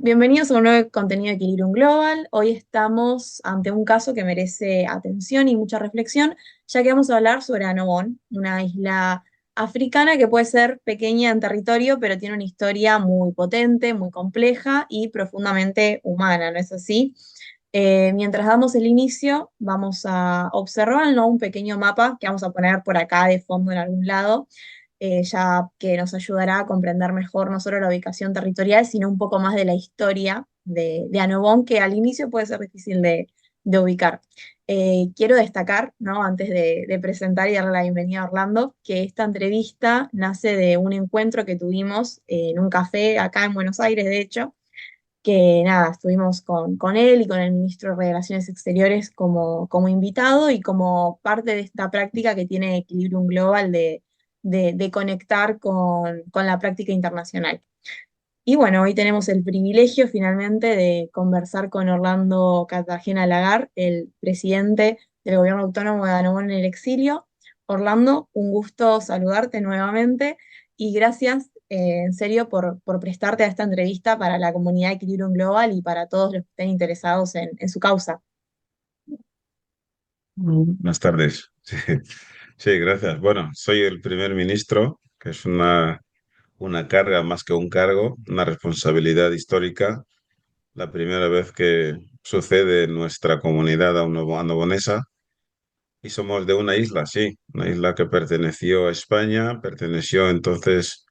Bienvenidos a un nuevo contenido de Equilibrium Global. Hoy estamos ante un caso que merece atención y mucha reflexión, ya que vamos a hablar sobre Annobón, una isla africana que puede ser pequeña en territorio, pero tiene una historia muy potente, muy compleja y profundamente humana, ¿no es así? Mientras damos el inicio, vamos a observar, ¿no?, un pequeño mapa que vamos a poner por acá de fondo en algún lado, ya que nos ayudará a comprender mejor no solo la ubicación territorial, sino un poco más de la historia de Annobón, que al inicio puede ser difícil de ubicar. Quiero destacar, ¿no?, antes de presentar y darle la bienvenida a Orlando, que esta entrevista nace de un encuentro que tuvimos en un café acá en Buenos Aires, de hecho, que nada, estuvimos con él y con el ministro de Relaciones Exteriores como invitado y como parte de esta práctica que tiene Equilibrium Global de conectar con la práctica internacional. Y bueno, hoy tenemos el privilegio finalmente de conversar con Orlando Cartagena Lagar, el presidente del Gobierno Autónomo de Annobón en el exilio. Orlando, un gusto saludarte nuevamente y gracias en serio por prestarte a esta entrevista para la comunidad de Equilibrium Global y para todos los que estén interesados en su causa. Buenas tardes. Sí, sí, gracias. Bueno, soy el primer ministro, que es una carga más que un cargo, una responsabilidad histórica. La primera vez que sucede en nuestra comunidad annobonesa y somos de una isla, sí, una isla que perteneció a España, perteneció entonces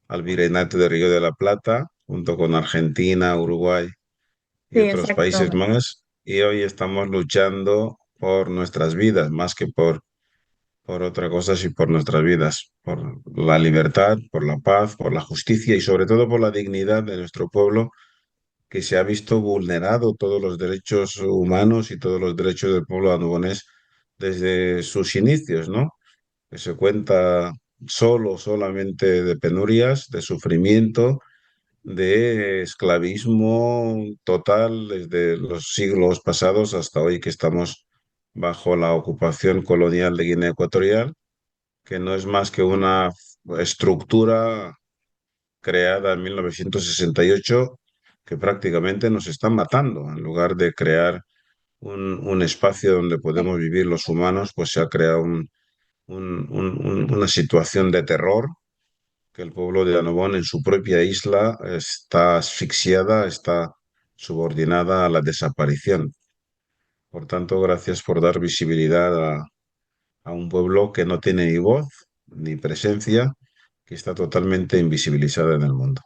al Virreinato de Río de la Plata, junto con Argentina, Uruguay y Sí, otros países exacto. más, y hoy estamos luchando por nuestras vidas, más que por otra cosa, sí por nuestras vidas, por la libertad, por la paz, por la justicia y sobre todo por la dignidad de nuestro pueblo, que se ha visto vulnerado todos los derechos humanos y todos los derechos del pueblo andonés desde sus inicios, ¿no? Que se cuenta solamente de penurias, de sufrimiento, de esclavismo total desde los siglos pasados hasta hoy que estamos bajo la ocupación colonial de Guinea Ecuatorial, que no es más que una estructura creada en 1968 que prácticamente nos están matando. En lugar de crear un espacio donde Sí. podemos vivir los humanos, pues se ha creado una situación de terror, que el pueblo de Annobón en su propia isla está asfixiada, está subordinada a la desaparición. Por tanto, gracias por dar visibilidad a un pueblo que no tiene ni voz ni presencia, que está totalmente invisibilizada en el mundo.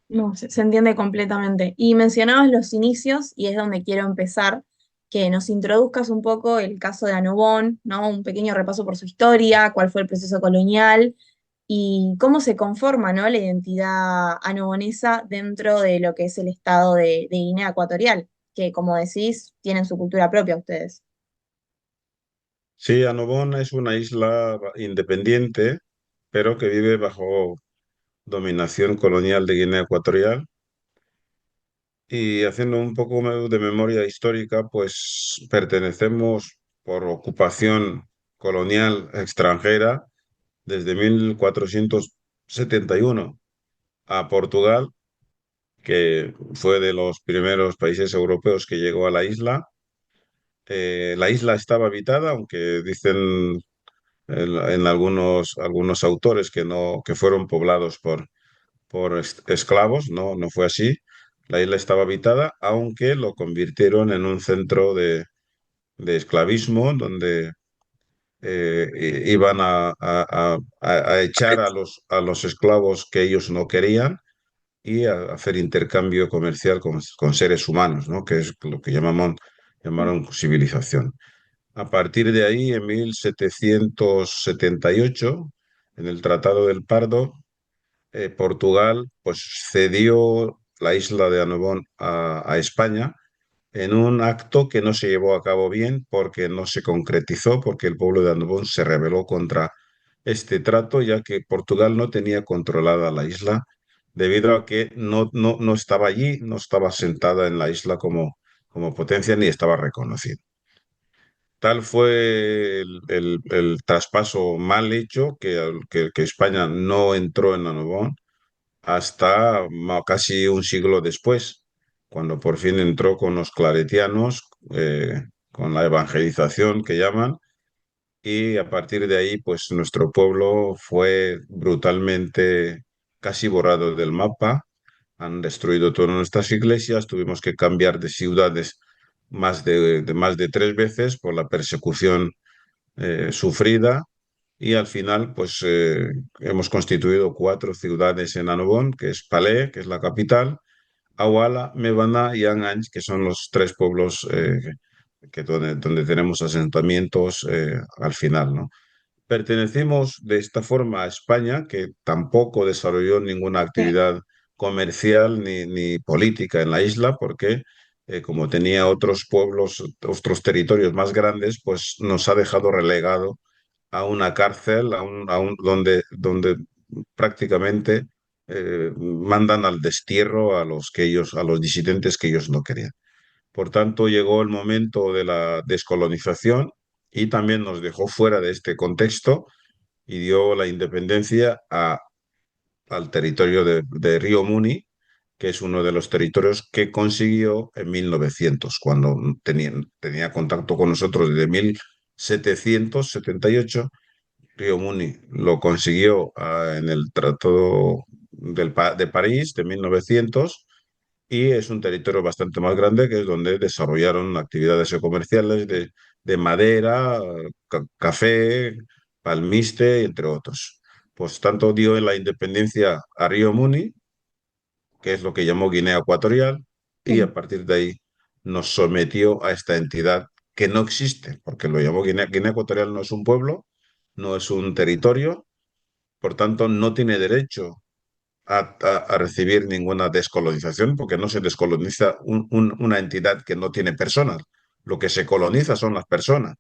No, se entiende completamente. Y mencionabas los inicios, y es donde quiero empezar, que nos introduzcas un poco el caso de Annobón, ¿no? Un pequeño repaso por su historia, cuál fue el proceso colonial y cómo se conforma, ¿no?, la identidad annobonesa dentro de lo que es el estado de Guinea Ecuatorial, que como decís, tienen su cultura propia ustedes. Sí, Annobón es una isla independiente, pero que vive bajo dominación colonial de Guinea Ecuatorial. Y haciendo un poco de memoria histórica, pues pertenecemos por ocupación colonial extranjera desde 1471 a Portugal, que fue de los primeros países europeos que llegó a la isla. La isla estaba habitada, aunque dicen en algunos autores que no, que fueron poblados por esclavos. No, no fue así. La isla estaba habitada, aunque lo convirtieron en un centro de esclavismo, donde iban a echar a los esclavos que ellos no querían y a hacer intercambio comercial con seres humanos, ¿no? Que es lo que llamaron civilización. A partir de ahí, en 1778, en el Tratado del Pardo, Portugal pues cedió la isla de Annobón a España en un acto que no se llevó a cabo bien porque no se concretizó, porque el pueblo de Annobón se rebeló contra este trato, ya que Portugal no tenía controlada la isla debido a que no estaba allí, no estaba sentada en la isla como potencia ni estaba reconocida. Tal fue el traspaso mal hecho que España no entró en Annobón hasta casi un siglo después. cuando por fin entró con los claretianos, con la evangelización que llaman, y a partir de ahí, pues nuestro pueblo fue brutalmente casi borrado del mapa. Han destruido todas nuestras iglesias, tuvimos que cambiar de ciudades más de 3 veces por la persecución sufrida y al final pues hemos constituido 4 ciudades en Annobón, que es Palais, que es la capital, Awala, Mebana y Anganch, que son los 3 pueblos donde tenemos asentamientos al final, ¿no? Pertenecemos de esta forma a España, que tampoco desarrolló ninguna Sí, actividad comercial ni política en la isla, porque como tenía otros pueblos, otros territorios más grandes, pues nos ha dejado relegado a una cárcel, donde prácticamente mandan al destierro a los disidentes que ellos no querían. Por tanto, llegó el momento de la descolonización y también nos dejó fuera de este contexto y dio la independencia al territorio de Río Muni, que es uno de los territorios que consiguió en 1900, cuando tenía contacto con nosotros desde 1778. Río Muni lo consiguió en el Tratado de París de 1900 y es un territorio bastante más grande que es donde desarrollaron actividades comerciales de madera, café, palmiste, entre otros. Pues tanto dio en la independencia a Río Muni, que es lo que llamó Guinea Ecuatorial, y sí. a partir de ahí nos sometió a esta entidad que no existe, porque lo llamó Guinea. Guinea Ecuatorial no es un pueblo, no es un territorio, por tanto no tiene derecho a recibir ninguna descolonización, porque no se descoloniza una entidad que no tiene personas. Lo que se coloniza son las personas.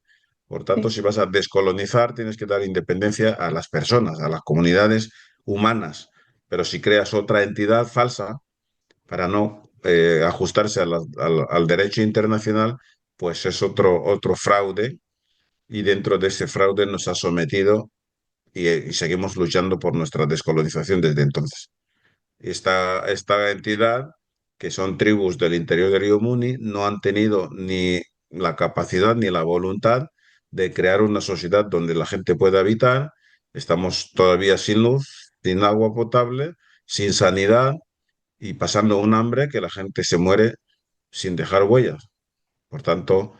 Por tanto, Sí. si vas a descolonizar, tienes que dar independencia a las personas, a las comunidades humanas. Pero si creas otra entidad falsa para no ajustarse al derecho internacional, pues es otro fraude y dentro de ese fraude nos ha sometido y seguimos luchando por nuestra descolonización desde entonces. Esta entidad, que son tribus del interior de Río Muni, no han tenido ni la capacidad ni la voluntad de crear una sociedad donde la gente pueda habitar. Estamos todavía sin luz, sin agua potable, sin sanidad y pasando un hambre que la gente se muere sin dejar huellas. Por tanto,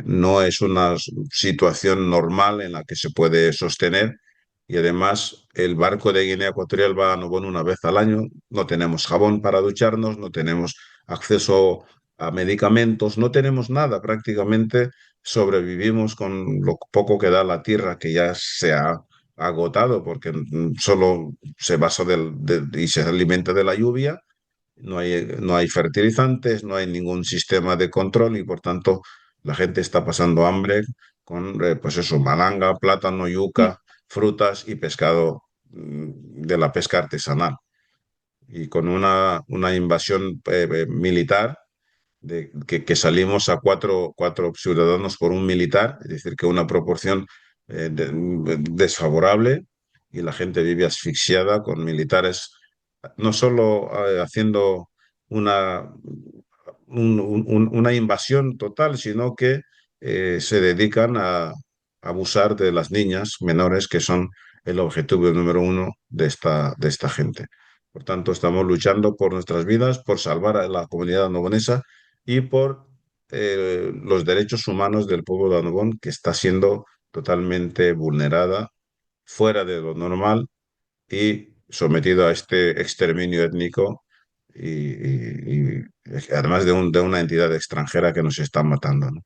no es una situación normal en la que se puede sostener y además el barco de Guinea Ecuatorial va a Nobón una vez al año, no tenemos jabón para ducharnos, no tenemos acceso a medicamentos, no tenemos nada, prácticamente sobrevivimos con lo poco que da la tierra que ya se ha agotado porque solo se basa y se alimenta de la lluvia, no hay fertilizantes, no hay ningún sistema de control y por tanto la gente está pasando hambre con, pues eso, malanga, plátano, Sí. yuca, frutas y pescado de la pesca artesanal. Y con una invasión militar, que salimos a cuatro ciudadanos por un militar, es decir, que una proporción desfavorable y la gente vive asfixiada con militares no solo haciendo una, una invasión total, sino que se dedican a abusar de las niñas menores, que son el objetivo número uno de esta gente. Por tanto, estamos luchando por nuestras vidas, por salvar a la comunidad annobonesa y por los derechos humanos del pueblo de Annobón, que está siendo totalmente vulnerada, fuera de lo normal y sometido a este exterminio étnico y además de una entidad extranjera que nos está matando, ¿no?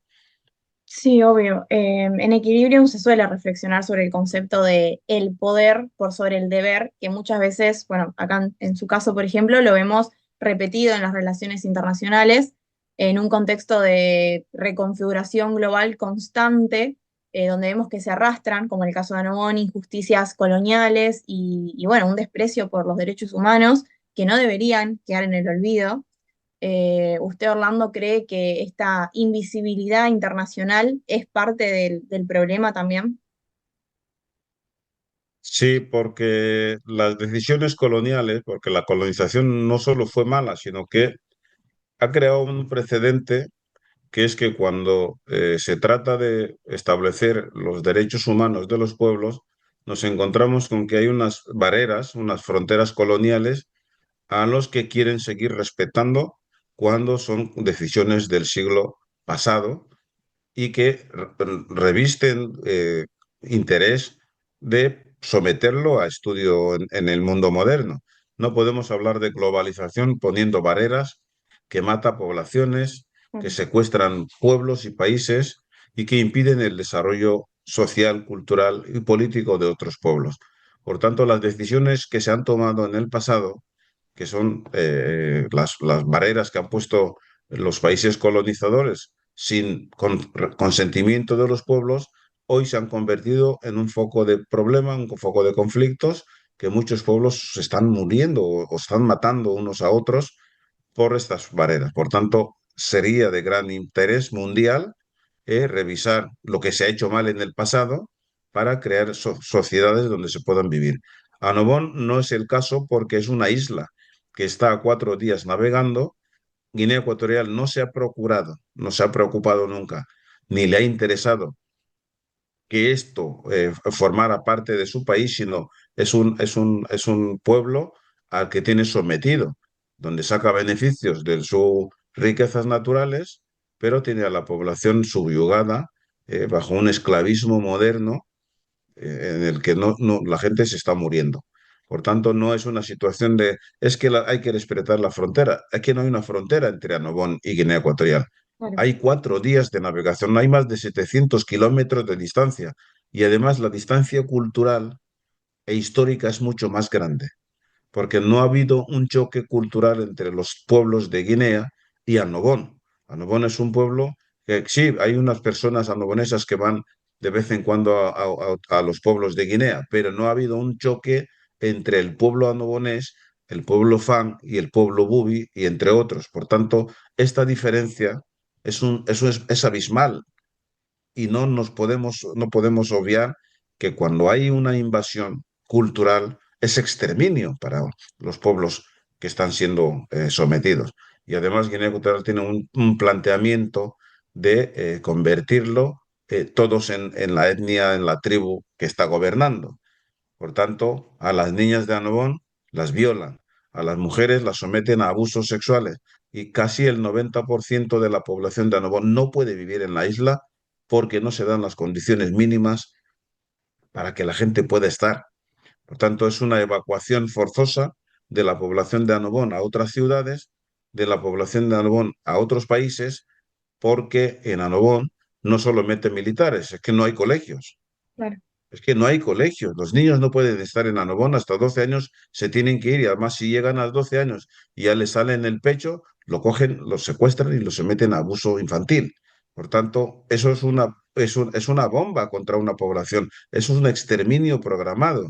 Sí, obvio. En Equilibrium se suele reflexionar sobre el concepto de el poder por sobre el deber, que muchas veces, bueno, acá en su caso, por ejemplo, lo vemos repetido en las relaciones internacionales, en un contexto de reconfiguración global constante, donde vemos que se arrastran, como en el caso de Anobón, injusticias coloniales y, bueno, un desprecio por los derechos humanos que no deberían quedar en el olvido. ¿Usted, Orlando, cree que esta invisibilidad internacional es parte del problema también? Sí, porque las decisiones coloniales, porque la colonización no solo fue mala, sino que ha creado un precedente que es que cuando se trata de establecer los derechos humanos de los pueblos, nos encontramos con que hay unas barreras, unas fronteras coloniales a los que quieren seguir respetando cuando son decisiones del siglo pasado y que revisten interés de someterlo a estudio en el mundo moderno. No podemos hablar de globalización poniendo barreras que mata poblaciones, que Claro. secuestran pueblos y países y que impiden el desarrollo social, cultural y político de otros pueblos. Por tanto, las decisiones que se han tomado en el pasado, que son las barreras que han puesto los países colonizadores sin consentimiento de los pueblos, hoy se han convertido en un foco de problema, un foco de conflictos, que muchos pueblos se están muriendo o están matando unos a otros por estas barreras. Por tanto, sería de gran interés mundial revisar lo que se ha hecho mal en el pasado para crear sociedades donde se puedan vivir. Annobón no es el caso porque es una isla que está a 4 días navegando. Guinea Ecuatorial no se ha procurado, no se ha preocupado nunca, ni le ha interesado que esto formara parte de su país, sino es un pueblo al que tiene sometido, donde saca beneficios de sus riquezas naturales, pero tiene a la población subyugada bajo un esclavismo moderno en el que la gente se está muriendo. Por tanto, no es una situación de, es que hay que respetar la frontera. Es que no hay una frontera entre Annobón y Guinea Ecuatorial. Claro. Hay 4 días de navegación, no hay más de 700 kilómetros de distancia. Y además la distancia cultural e histórica es mucho más grande porque no ha habido un choque cultural entre los pueblos de Guinea y Annobón. Annobón es un pueblo que sí, hay unas personas annobonesas que van de vez en cuando a los pueblos de Guinea, pero no ha habido un choque entre el pueblo annobonés, el pueblo Fan y el pueblo Bubi, y entre otros. Por tanto, esta diferencia es abismal y no podemos obviar que cuando hay una invasión cultural es exterminio para los pueblos que están siendo sometidos. Y además Guinea Ecuatorial tiene un planteamiento de convertirlo todos en la etnia, en la tribu que está gobernando. Por tanto, a las niñas de Annobón las violan, a las mujeres las someten a abusos sexuales y casi el 90% de la población de Annobón no puede vivir en la isla porque no se dan las condiciones mínimas para que la gente pueda estar. Por tanto, es una evacuación forzosa de la población de Annobón a otras ciudades, de la población de Annobón a otros países, porque en Annobón no solo meten militares, es que no hay colegios. Claro. Es que no hay colegios, los niños no pueden estar en Annobón hasta 12 años, se tienen que ir y además si llegan a los 12 años y ya les sale en el pecho, lo cogen, los secuestran y los someten a abuso infantil. Por tanto, eso es una bomba contra una población, eso es un exterminio programado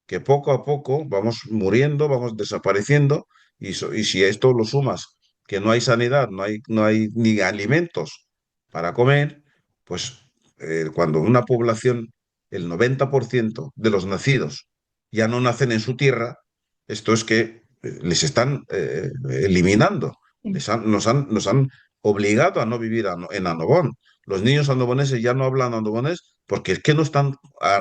que poco a poco vamos muriendo, vamos desapareciendo, y si a esto lo sumas que no hay sanidad, no hay ni alimentos para comer, pues cuando una población, el 90% de los nacidos ya no nacen en su tierra, esto es que les están eliminando, Sí. nos han obligado a no vivir en Annobón. Los niños andoboneses ya no hablan andobonés porque es que no están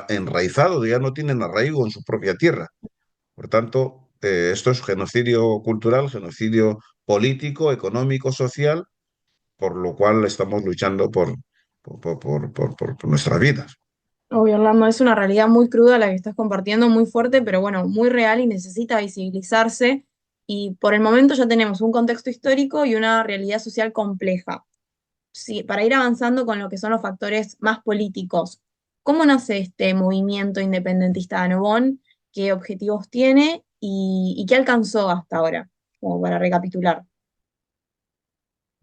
enraizados, ya no tienen arraigo en su propia tierra. Por tanto, esto es genocidio cultural, genocidio político, económico, social, por lo cual estamos luchando por nuestras vidas. Obvio, Orlando, es una realidad muy cruda la que estás compartiendo, muy fuerte, pero bueno, muy real y necesita visibilizarse. Y por el momento ya tenemos un contexto histórico y una realidad social compleja. Sí, para ir avanzando con lo que son los factores más políticos, ¿cómo nace este movimiento independentista de Annobón? ¿Qué objetivos tiene y qué alcanzó hasta ahora? Como para recapitular.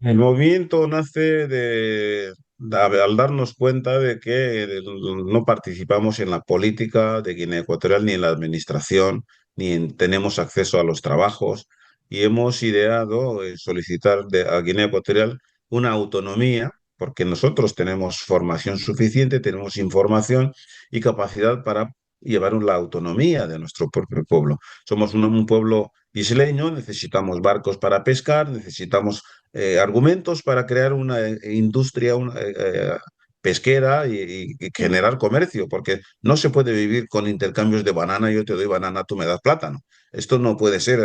El movimiento nace al darnos cuenta de que no participamos en la política de Guinea Ecuatorial ni en la administración, tenemos acceso a los trabajos y hemos ideado solicitar a Guinea Ecuatorial una autonomía porque nosotros tenemos formación suficiente, tenemos información y capacidad para llevar la autonomía de nuestro propio pueblo. Somos un pueblo isleño, necesitamos barcos para pescar, necesitamos argumentos para crear una industria pesquera y Sí, generar comercio, porque no se puede vivir con intercambios de banana, yo te doy banana, tú me das plátano. Esto no puede ser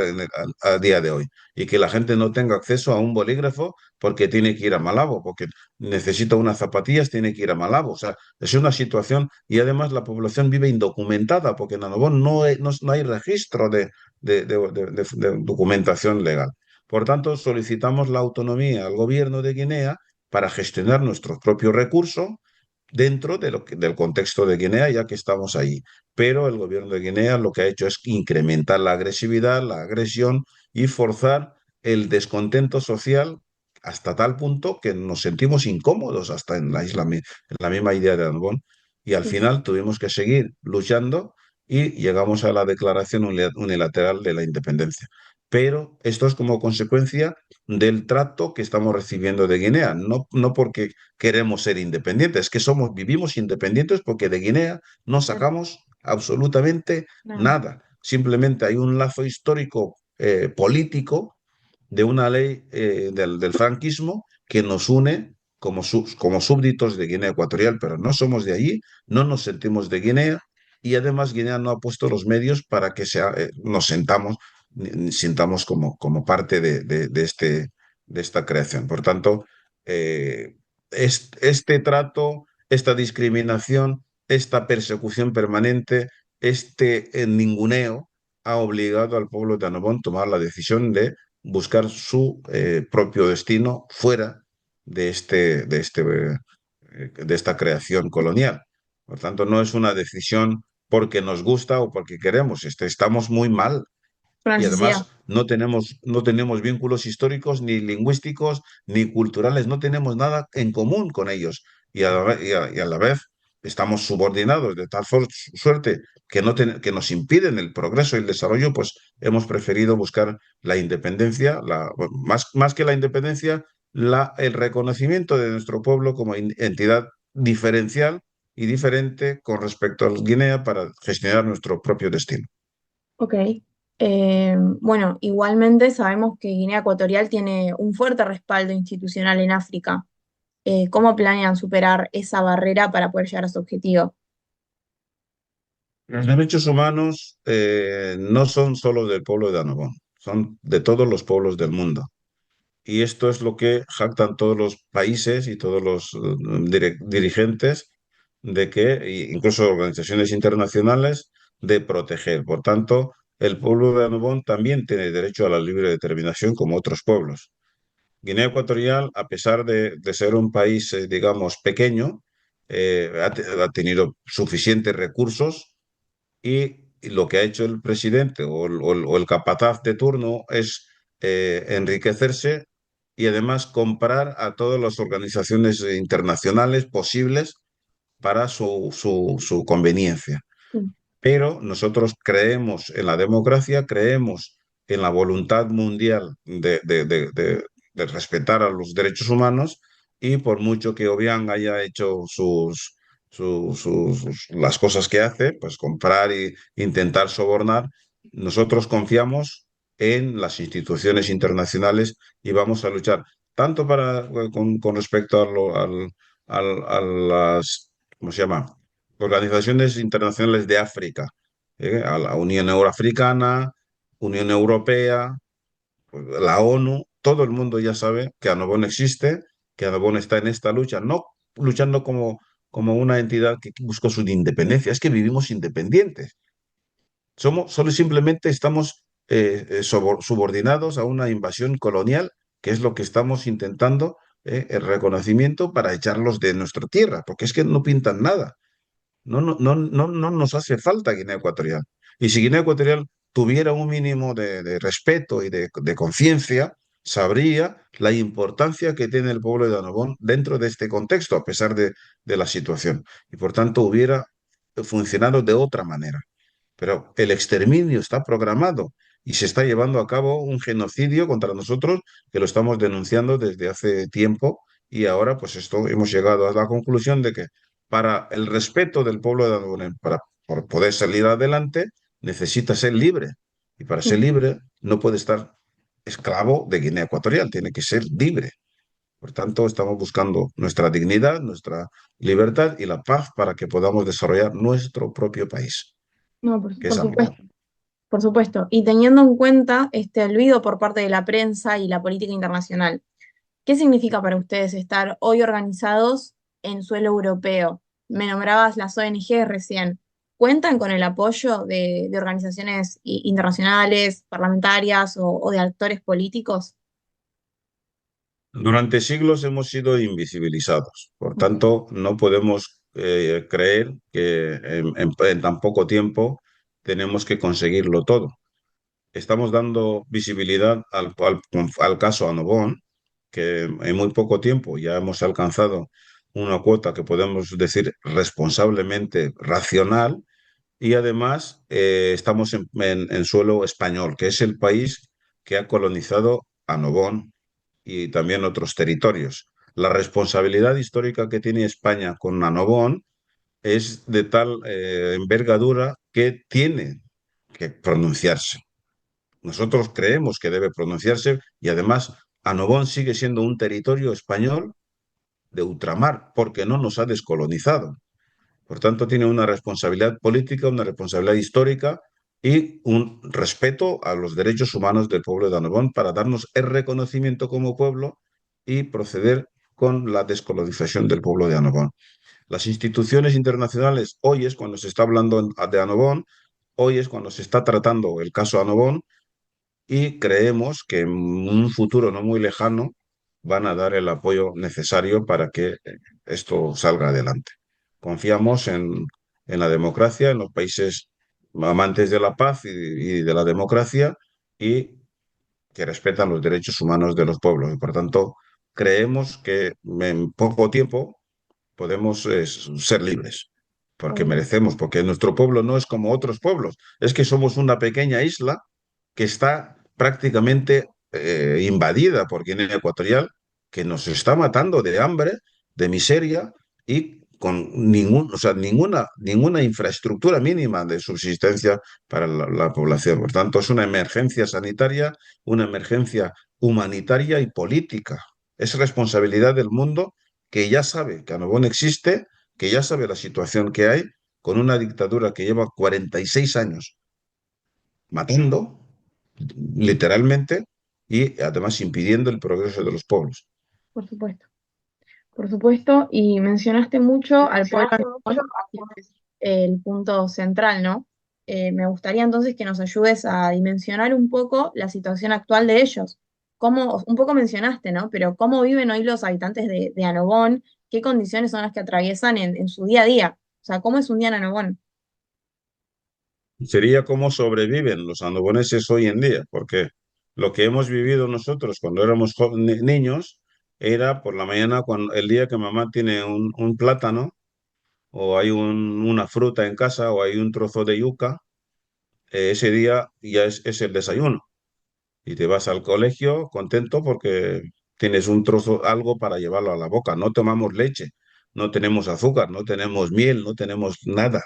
a día de hoy. Y que la gente no tenga acceso a un bolígrafo porque tiene que ir a Malabo, porque necesita unas zapatillas, tiene que ir a Malabo. O sea, es una situación y además la población vive indocumentada porque en Annobón no hay registro de documentación legal. Por tanto, solicitamos la autonomía al gobierno de Guinea para gestionar nuestros propios recursos dentro del contexto de Guinea, ya que estamos ahí. Pero el gobierno de Guinea lo que ha hecho es incrementar la agresividad, la agresión y forzar el descontento social hasta tal punto que nos sentimos incómodos hasta en la isla, en la misma idea de Annobón. Y al sí. final tuvimos que seguir luchando y llegamos a la declaración unilateral de la independencia. Pero esto es como consecuencia del trato que estamos recibiendo de Guinea, no porque queremos ser independientes, es que vivimos independientes porque de Guinea no Claro, sacamos absolutamente nada. nada. Simplemente hay un lazo histórico político de una ley del franquismo que nos une como súbditos de Guinea Ecuatorial, pero no somos de allí, no nos sentimos de Guinea y además Guinea no ha puesto los medios para que nos sintamos como parte de esta creación. Por tanto, eh, este trato, esta discriminación, esta persecución permanente, este ninguneo ha obligado al pueblo de Annobón a tomar la decisión de buscar su propio destino fuera de esta creación colonial. Por tanto, no es una decisión porque nos gusta o porque queremos, estamos muy mal Por y necesidad. además no tenemos vínculos históricos, ni lingüísticos, ni culturales, no tenemos nada en común con ellos. Y a la vez estamos subordinados de tal suerte que nos impiden el progreso y el desarrollo, pues hemos preferido buscar la independencia, más que la independencia, el reconocimiento de nuestro pueblo como entidad diferencial y diferente con respecto a Guinea para gestionar nuestro propio destino. Ok. Bueno, igualmente sabemos que Guinea Ecuatorial tiene un fuerte respaldo institucional en África. ¿Cómo planean superar esa barrera para poder llegar a su objetivo? Los derechos humanos no son solo del pueblo de Annobón, son de todos los pueblos del mundo. Y esto es lo que jactan todos los países y todos los dirigentes de que, incluso organizaciones internacionales, de proteger. Por tanto, el pueblo de Annobón también tiene derecho a la libre determinación como otros pueblos. Guinea Ecuatorial, a pesar de ser un país, digamos, pequeño, ha tenido suficientes recursos y lo que ha hecho el presidente o el capataz de turno es enriquecerse y además comprar a todas las organizaciones internacionales posibles para su conveniencia. Sí. Pero nosotros creemos en la democracia, creemos en la voluntad mundial de respetar a los derechos humanos y por mucho que Obiang haya hecho las cosas que hace, pues comprar e intentar sobornar, nosotros confiamos en las instituciones internacionales y vamos a luchar tanto con respecto a las, ¿cómo se llama? Organizaciones internacionales de África, a la Unión Euroafricana, Unión Europea, pues, la ONU, todo el mundo ya sabe que Annobón existe, que Annobón está en esta lucha, no luchando como una entidad que busca su independencia, es que vivimos independientes. Solo simplemente estamos subordinados a una invasión colonial, que es lo que estamos intentando, el reconocimiento para echarlos de nuestra tierra, porque es que no pintan nada. No nos hace falta Guinea Ecuatorial. Y si Guinea Ecuatorial tuviera un mínimo de respeto y de conciencia, sabría la importancia que tiene el pueblo de Annobón dentro de este contexto, a pesar de la situación. Y por tanto hubiera funcionado de otra manera. Pero el exterminio está programado y se está llevando a cabo un genocidio contra nosotros que lo estamos denunciando desde hace tiempo y ahora pues esto hemos llegado a la conclusión de que para el respeto del pueblo de Annobón, para por poder salir adelante, necesita ser libre. Y para ser libre no puede estar esclavo de Guinea Ecuatorial, tiene que ser libre. Por tanto, estamos buscando nuestra dignidad, nuestra libertad y la paz para que podamos desarrollar nuestro propio país, No, que es por Angola. supuesto. Por supuesto, y teniendo en cuenta este olvido por parte de la prensa y la política internacional, ¿qué significa para ustedes estar hoy organizados en suelo europeo? Me nombrabas las ONG recién. ¿Cuentan con el apoyo de organizaciones internacionales, parlamentarias o de actores políticos? Durante siglos hemos sido invisibilizados, por Ok, tanto, no podemos creer que en tan poco tiempo tenemos que conseguirlo todo. Estamos dando visibilidad al caso Anobón, que en muy poco tiempo ya hemos alcanzado una cuota que podemos decir responsablemente racional y además estamos en suelo español, que es el país que ha colonizado Anobón y también otros territorios. La responsabilidad histórica que tiene España con Anobón es de tal envergadura que tiene que pronunciarse. Nosotros creemos que debe pronunciarse y además Anobón sigue siendo un territorio español de ultramar porque no nos ha descolonizado. Por tanto, tiene una responsabilidad política, una responsabilidad histórica y un respeto a los derechos humanos del pueblo de Anobón para darnos el reconocimiento como pueblo y proceder con la descolonización del pueblo de Anobón. Las instituciones internacionales, hoy es cuando se está hablando de Anobón, hoy es cuando se está tratando el caso Anobón y creemos que en un futuro no muy lejano van a dar el apoyo necesario para que esto salga adelante. Confiamos en la democracia, en los países amantes de la paz y de la democracia y que respetan los derechos humanos de los pueblos. Y por tanto, creemos que en poco tiempo podemos ser libres, porque ok, merecemos, porque nuestro pueblo no es como otros pueblos, es que somos una pequeña isla que está prácticamente invadida por Guinea Ecuatorial, que nos está matando de hambre, de miseria y con o sea, ninguna infraestructura mínima de subsistencia para la población. Por tanto, es una emergencia sanitaria, una emergencia humanitaria y política. Es responsabilidad del mundo que ya sabe que Anobón existe, que ya sabe la situación que hay, con una dictadura que lleva 46 años matando, literalmente, y además impidiendo el progreso de los pueblos. por supuesto. Por supuesto, y mencionaste mucho al pueblo alemán, que es el punto central, ¿no? Me gustaría entonces que nos ayudes a dimensionar un poco la situación actual de ellos. Cómo, un poco mencionaste, ¿no? Pero cómo viven hoy los habitantes de Anobón, qué condiciones son las que atraviesan en su día a día. O sea, ¿cómo es un día en Anobón? Sería cómo sobreviven los andoboneses hoy en día, porque lo que hemos vivido nosotros cuando éramos niños era por la mañana, cuando, el día que mamá tiene un plátano o hay una fruta en casa o hay un trozo de yuca, ese día ya es el desayuno. Y te vas al colegio contento porque tienes un trozo, algo para llevarlo a la boca. No tomamos leche, no tenemos azúcar, no tenemos miel, no tenemos nada,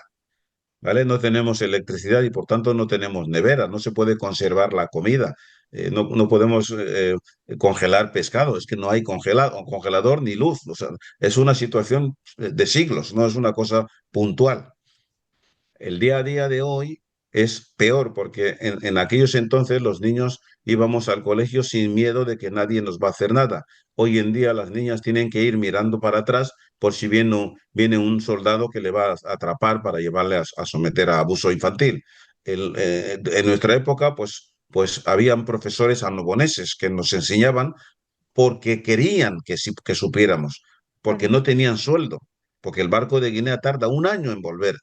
¿vale? No tenemos electricidad y por tanto no tenemos nevera, no se puede conservar la comida, no podemos congelar pescado, es que no hay congelador ni luz, o sea, es una situación de siglos, no es una cosa puntual. El día a día de hoy es peor porque en aquellos entonces los niños íbamos al colegio sin miedo de que nadie nos va a hacer nada. Hoy en día las niñas tienen que ir mirando para atrás por si viene un soldado que le va a atrapar para llevarle a someter a abuso infantil. En nuestra época, pues habían profesores anoboneses que nos enseñaban porque querían que supiéramos, porque Claro, no tenían sueldo, porque el barco de Guinea tarda un año en volver.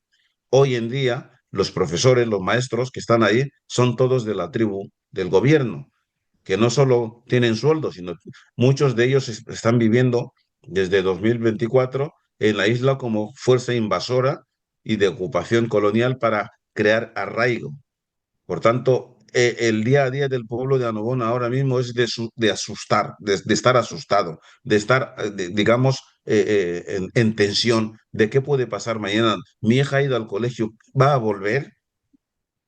Hoy en día, los profesores, los maestros que están ahí, son todos de la tribu del gobierno, que no solo tienen sueldo, sino muchos de ellos están viviendo desde 2024 en la isla como fuerza invasora y de ocupación colonial para crear arraigo. Por tanto, el día a día del pueblo de Anobón ahora mismo es de asustar, de estar asustado, de estar, digamos, en tensión de qué puede pasar mañana. Mi hija ha ido al colegio, ¿va a volver?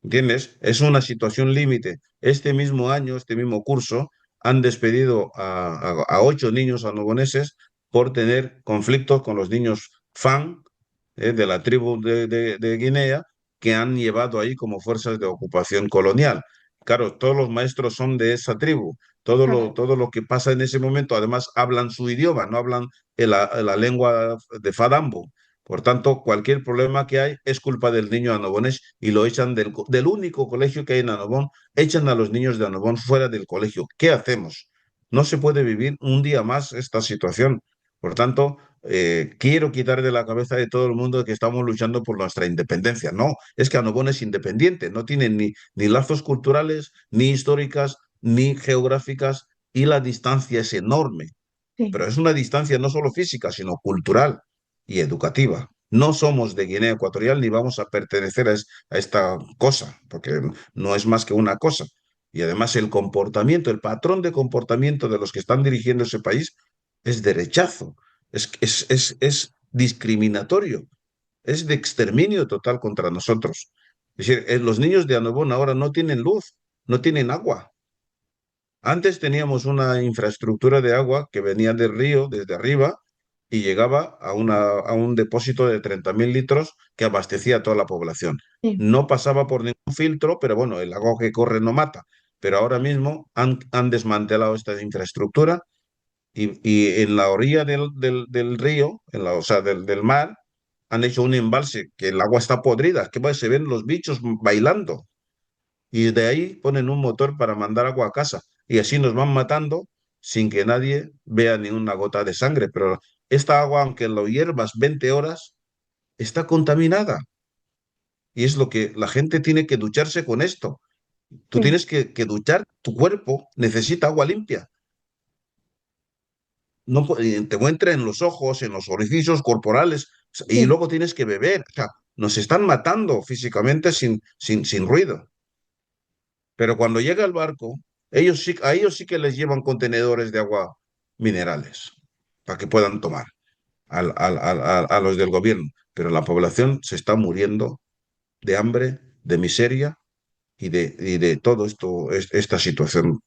¿Entiendes? Es una situación límite. Este mismo año, este mismo curso, han despedido a 8 niños anogoneses por tener conflictos con los niños Fan, de la tribu de Guinea, que han llevado ahí como fuerzas de ocupación colonial. Claro, todos los maestros son de esa tribu. Claro. Todo lo que pasa en ese momento, además, hablan su idioma, no hablan la lengua de Fadambo. Por tanto, cualquier problema que hay es culpa del niño anobonés y lo echan del único colegio que hay en Anobón, echan a los niños de Anobón fuera del colegio. ¿Qué hacemos? No se puede vivir un día más esta situación. Por tanto, quiero quitar de la cabeza de todo el mundo que estamos luchando por nuestra independencia. No, es que Anobón es independiente, no tiene ni lazos culturales, ni históricas, ni geográficas, y la distancia es enorme, Sí, pero es una distancia no solo física, sino cultural y educativa. No somos de Guinea Ecuatorial ni vamos a pertenecer a esta cosa, porque no es más que una cosa. Y además el comportamiento, el patrón de comportamiento de los que están dirigiendo ese país es de rechazo, es discriminatorio, es de exterminio total contra nosotros. Es decir, los niños de Anobón ahora no tienen luz, no tienen agua. Antes teníamos una infraestructura de agua que venía del río, desde arriba, y llegaba a un depósito de 30.000 litros que abastecía a toda la población. sí, No pasaba por ningún filtro, pero bueno, el agua que corre no mata. Pero ahora mismo han desmantelado esta infraestructura y en la orilla del río, o sea, del mar, han hecho un embalse que el agua está podrida, que se ven los bichos bailando y de ahí ponen un motor para mandar agua a casa y así nos van matando sin que nadie vea ni una gota de sangre. Pero esta agua, aunque lo hiervas 20 horas, está contaminada y es lo que la gente tiene que ducharse con esto. Tú sí, tienes que duchar, tu cuerpo necesita agua limpia. No, te entra en los ojos, en los orificios corporales y sí, luego tienes que beber. O sea, nos están matando físicamente sin ruido. Pero cuando llega el barco, a ellos sí que les llevan contenedores de agua minerales para que puedan tomar a los del gobierno. Pero la población se está muriendo de hambre, de miseria y de todo esto, esta situación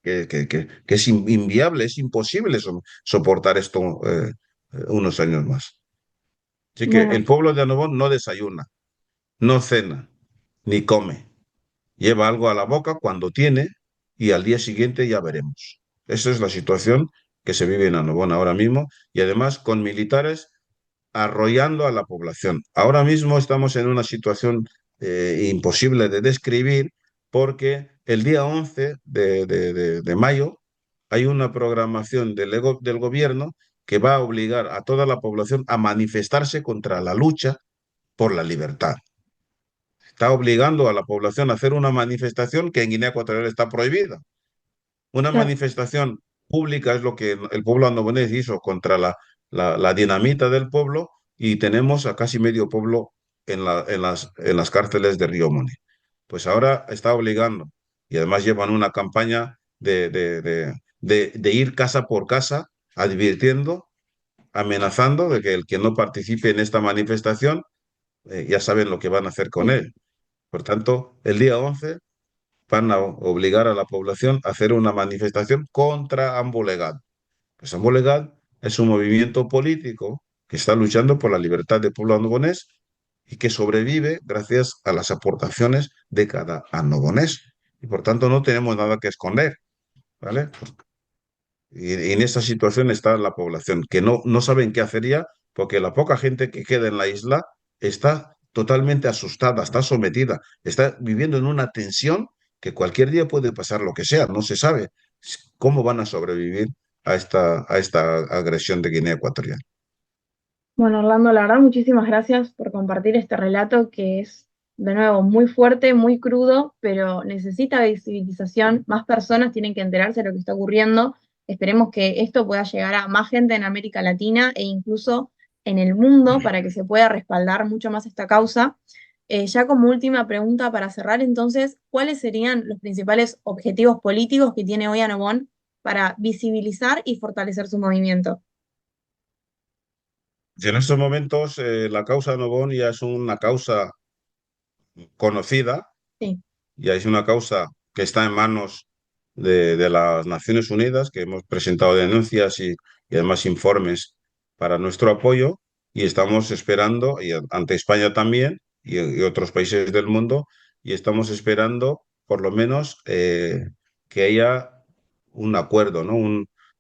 que es inviable, es imposible soportar esto unos años más. Así que bueno, el pueblo de Anobón no desayuna, no cena, ni come. Lleva algo a la boca cuando tiene y al día siguiente ya veremos. Esa es la situación que se vive en Anobón ahora mismo y además con militares arrollando a la población. Ahora mismo estamos en una situación imposible de describir porque el día 11 de mayo hay una programación del gobierno que va a obligar a toda la población a manifestarse contra la lucha por la libertad. Está obligando a la población a hacer una manifestación que en Guinea Ecuatorial está prohibida. Una claro, manifestación pública es lo que el pueblo andobonés hizo contra la dinamita del pueblo y tenemos a casi medio pueblo en las cárceles de Río Muni. Pues ahora está obligando y además llevan una campaña de ir casa por casa advirtiendo, amenazando de que el que no participe en esta manifestación, ya saben lo que van a hacer con sí, él. Por tanto, el día 11 van a obligar a la población a hacer una manifestación contra Ambolegad. Pues Ambolegad es un movimiento político que está luchando por la libertad del pueblo andobonés y que sobrevive gracias a las aportaciones de cada andobonés. Y por tanto no tenemos nada que esconder, ¿vale? Y en esta situación está la población, que no saben qué hacer ya, porque la poca gente que queda en la isla está totalmente asustada, está sometida, está viviendo en una tensión que cualquier día puede pasar lo que sea, no se sabe cómo van a sobrevivir a esta agresión de Guinea Ecuatorial. bueno, Orlando, la verdad, muchísimas gracias por compartir este relato que es, de nuevo, muy fuerte, muy crudo, pero necesita visibilización. Más personas tienen que enterarse de lo que está ocurriendo. Esperemos que esto pueda llegar a más gente en América Latina e incluso en el mundo para que se pueda respaldar mucho más esta causa. Ya como última pregunta para cerrar, entonces, ¿cuáles serían los principales objetivos políticos que tiene hoy Anobón para visibilizar y fortalecer su movimiento? Y en estos momentos la causa Novón ya es una causa conocida, Sí, ya es una causa que está en manos de las Naciones Unidas, que hemos presentado denuncias y además informes para nuestro apoyo y estamos esperando, y ante España también y otros países del mundo, y estamos esperando por lo menos que haya un acuerdo, ¿no?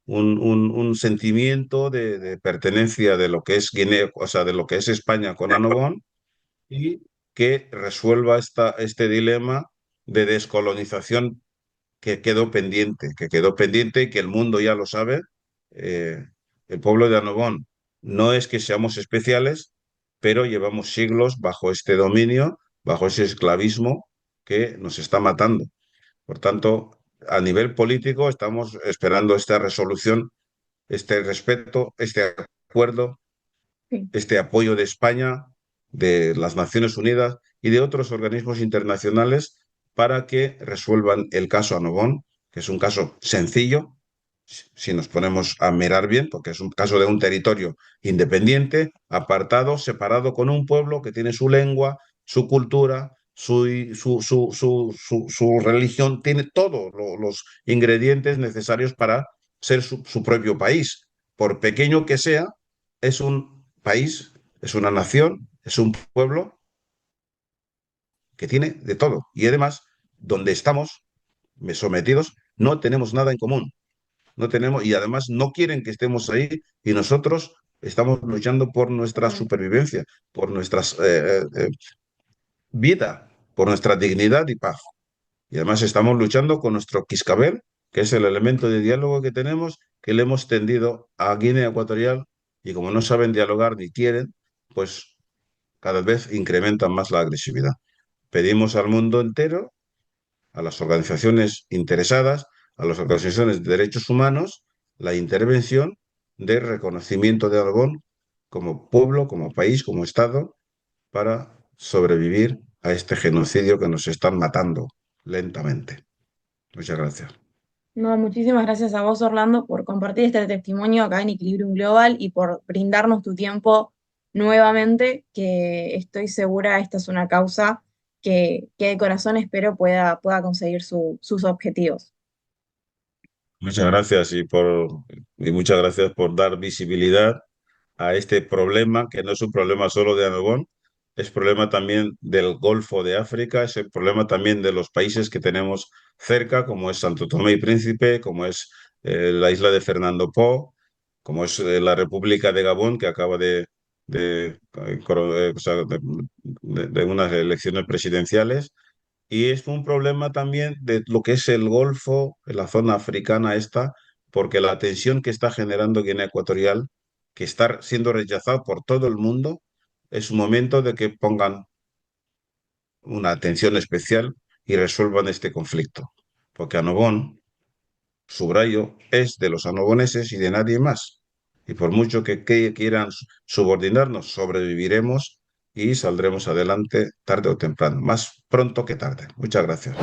Un sentimiento de pertenencia de lo que es Guinea, o sea, de lo que es España con Anobón y que resuelva este dilema de descolonización que quedó pendiente y que el mundo ya lo sabe. Eh, el pueblo de Anobón no es que seamos especiales, pero llevamos siglos bajo este dominio, bajo ese esclavismo que nos está matando. Por tanto, a nivel político estamos esperando esta resolución, este respeto, este acuerdo, sí. este apoyo de España, de las Naciones Unidas y de otros organismos internacionales para que resuelvan el caso Anobón, que es un caso sencillo, si nos ponemos a mirar bien, porque es un caso de un territorio independiente, apartado, separado con un pueblo que tiene su lengua, su cultura, su religión, tiene todos los ingredientes necesarios para ser su propio país. Por pequeño que sea, es un país, es una nación, es un pueblo que tiene de todo. Y además, donde estamos sometidos, no tenemos nada en común. No tenemos, y además no quieren que estemos ahí y nosotros estamos luchando por nuestra Totalmente. supervivencia, por nuestra vida, por nuestra dignidad y paz. Y además estamos luchando con nuestro Quiscabel, que es el elemento de diálogo que tenemos, que le hemos tendido a Guinea Ecuatorial y como no saben dialogar ni quieren, pues cada vez incrementan más la agresividad. Pedimos al mundo entero, a las organizaciones interesadas, a las organizaciones de derechos humanos, la intervención de reconocimiento de Aragón como pueblo, como país, como Estado, para sobrevivir a este genocidio que nos están matando lentamente. Muchas gracias. No, muchísimas gracias a vos, Orlando, por compartir este testimonio acá en Equilibrium Global y por brindarnos tu tiempo nuevamente, que estoy segura esta es una causa que de corazón espero pueda conseguir sus objetivos. Muchas gracias y muchas gracias por dar visibilidad a este problema, que no es un problema solo de Anobón, es problema también del Golfo de África, es el problema también de los países que tenemos cerca, como es Santo Tomé y Príncipe, como es la isla de Fernando Po, como es la República de Gabón, que acaba o sea, de unas elecciones presidenciales. Y es un problema también de lo que es el Golfo, la zona africana esta, porque la tensión que está generando Guinea Ecuatorial, que está siendo rechazado por todo el mundo, es un momento de que pongan una atención especial y resuelvan este conflicto. Porque Anobón, subrayo, es de los anoboneses y de nadie más. Y por mucho que quieran subordinarnos, sobreviviremos y saldremos adelante tarde o temprano, más pronto que tarde. Muchas gracias.